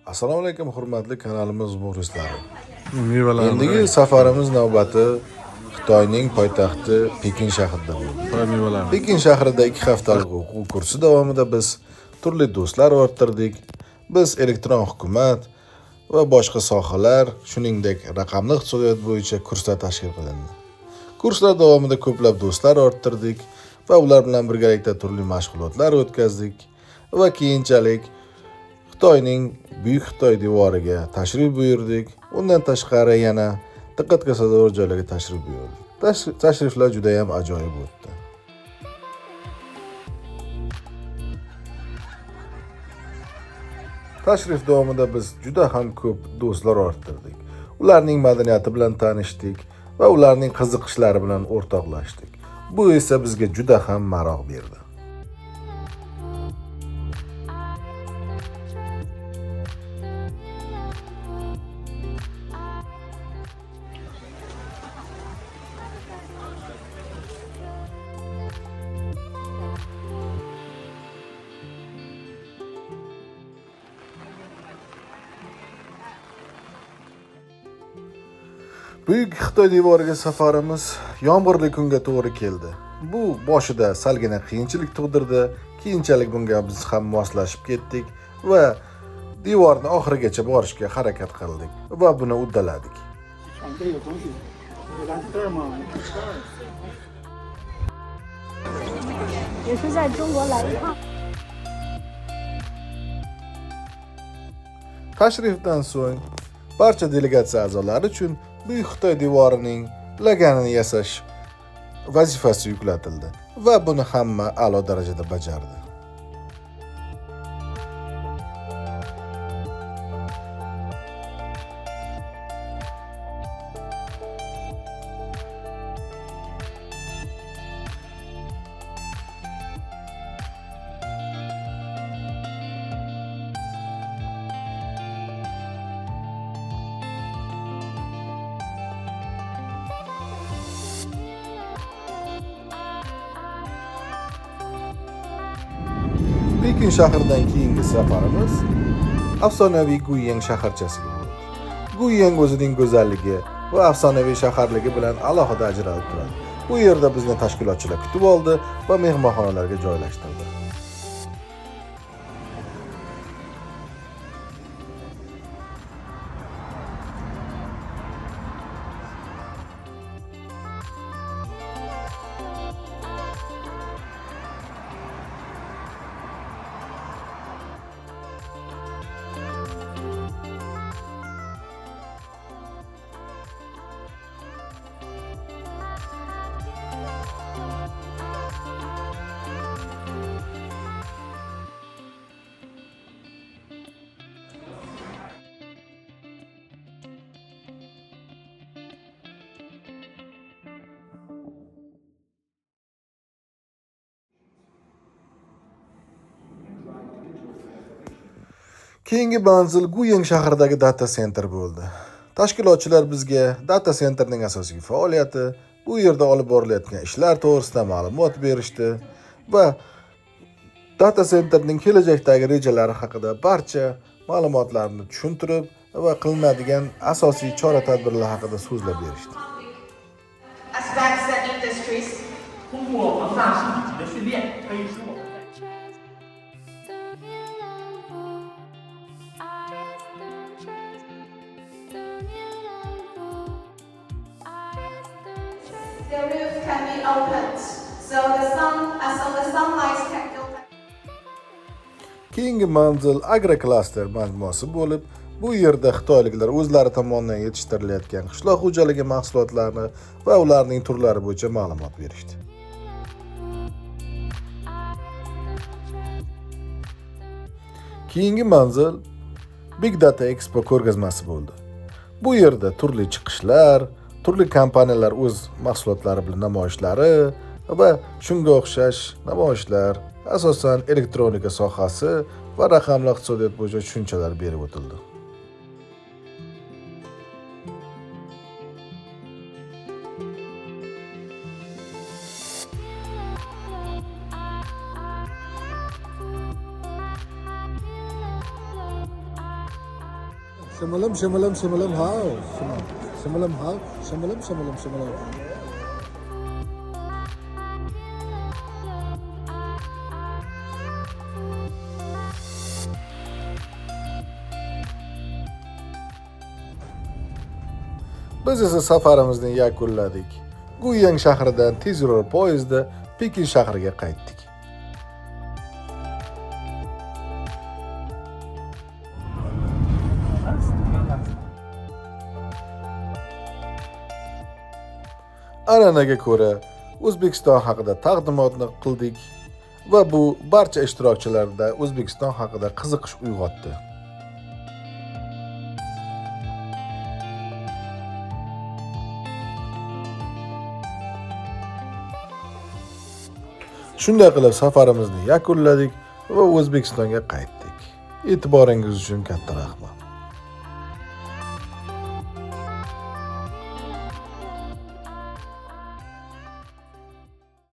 Assalomu alaykum hurmatli kanalimiz muxlislari. Mevalar. Endigi safarimiz navbati Xitoyning poytaxti Pekin shahrida bo'ldi. Mevalar. Pekin shahrida 2 haftalik o'quv kursi davomida biz turli do'stlar orttirdik. Biz elektron hukumat va boshqa sohalar, shuningdek raqamli iqtisodiyot bo'yicha kurslar tashkil qilindi. Kurslar davomida ko'plab do'stlar orttirdik va ular bilan birgalikda turli mashg'ulotlar o'tkazdik va keyinchalik Xitoyning Buyuk Xitoy devoriga tashrif buyurdik. Undan tashqari yana diqqatga sazovor joylarga tashrif buyurdik. Tashriflar juda ham ajoyib o'tdi. Tashrif davomida biz juda ham ko'p do'stlar orttirdik. Ularning madaniyati bilan tanishdik va ularning qiziqishlari bilan o'rtoqlashdik. Bu esa bizga juda ham maroq berdi. Buyuk Xitoy devoriga safarimiz yomg'irli kunga to'g'ri keldi. Bu boshida salgina qiyinchilik tug'dirdi, keyinchalik bunga biz ham moslashib ketdik va devorni oxirigacha borishga harakat qildik va buni uddaladik. 这有东西，有蓝色吗？也是在中国来一趟。 Tashrifdan so'ng barcha delegatsiya a'zolari uchun Buyuk Xitoy devorining laganini yasash vazifasi yuklatildi va buni hamma a'lo darajada bajardi. Pekin shahridan keyingi safarimiz afsonaviy Guyeng shaharchasiga bo'ldi. Guyeng o'zining go'zalligi va afsonaviy shaharligi bilan alohida ajralib turadi. Bu yerda bizni tashkilotchilar kutib oldi va mehmonxonalarga joylashtirdi. Keyingi manzil Guyeng shahridagi data center bo'ldi. Tashkilotchilar bizga data centerning asosiy faoliyati, bu yerda olib borilayotgan ishlar to'g'risida ma'lumot berishdi va data centerning kelajakdagi rejalari haqida barcha ma'lumotlarni tushuntirib va qilinadigan asosiy chora-tadbirlar haqida so'zlab berishdi. Aspects and industries. 通过庞大实体级的训练，可以使我们在 The roof can be opened, so the sunlight can filter. Keyingi manzil agrokluster majmuasi bo'lib, bu yerda xitoyliklar o'zlari tomonidan yetishtirilayotgan qishloq xo'jaligi mahsulotlarini va ularning turlari bo'yicha ma'lumot berishdi. Keyingi manzil Big Data Expo ko'rgazmasi bo'ldi. Bu yerda turli chiqishlar, turli kompaniyalar o'z mahsulotlari bilan namoyishlari va shunga o'xshash namoyishlar, asosan elektronika sohasi va raqamli iqtisodiyot bo'yicha tushunchalar berib o'tildi. Shimilim, shimilim, shimilim, hav. Shimilim, hav. Shimilim, shimilim, shimilim. Biz esa safarimizni yakunladik. Guyang shahridan tezyurar poyezdda Pekin shahriga qaytdik. An'anaga ko'ra O'zbekiston haqida taqdimotni qildik va bu barcha ishtirokchilarda O'zbekiston haqida qiziqish uyg'otdi. Shunday qilib safarimizni yakunladik va O'zbekistonga qaytdik. E'tiboringiz uchun katta rahmat.